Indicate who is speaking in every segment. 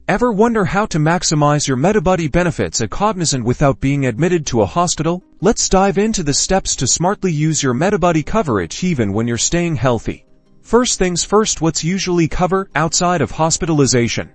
Speaker 1: Ever wonder how to maximize your Medibuddy benefits at Cognizant without being admitted to a hospital? Let's dive into the steps to smartly use your Medibuddy coverage even when you're staying healthy. First things first, what's usually covered outside of hospitalization?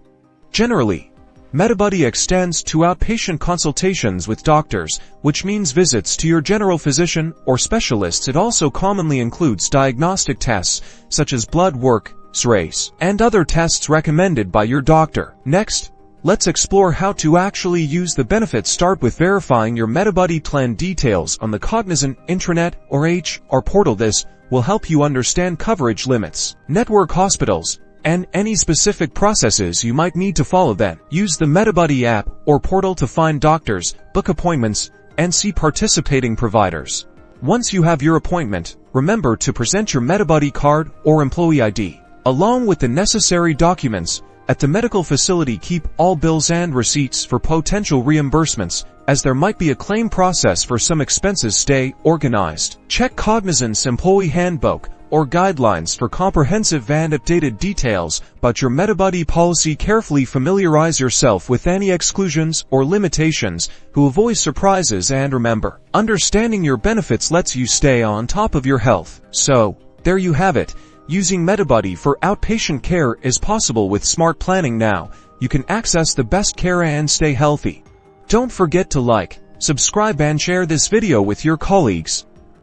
Speaker 1: Generally, Medibuddy extends to outpatient consultations with doctors, which means visits to your general physician or specialists. It also commonly includes diagnostic tests such as blood work, X-rays, and other tests recommended by your doctor. Next, let's explore how to actually use the benefits. Start with verifying your Medibuddy plan details on the Cognizant intranet or HR portal. This will help you understand coverage limits, network hospitals, and any specific processes you might need to follow. Then, use the Medibuddy app or portal to find doctors, book appointments, and see participating providers. Once you have your appointment, remember to present your Medibuddy card or employee ID, along with the necessary documents. At the medical facility, keep all bills and receipts for potential reimbursements, as there might be a claim process for some expenses. Stay organized. Check Cognizant's employee handbook or guidelines for comprehensive and updated details about your Medibuddy policy. Carefully familiarize yourself with any exclusions or limitations to avoid surprises, and remember, understanding your benefits lets you stay on top of your health. So, there you have it. Using Medibuddy for outpatient care is possible with smart planning. Now, you can access the best care and stay healthy. Don't forget to like, subscribe, and share this video with your colleagues.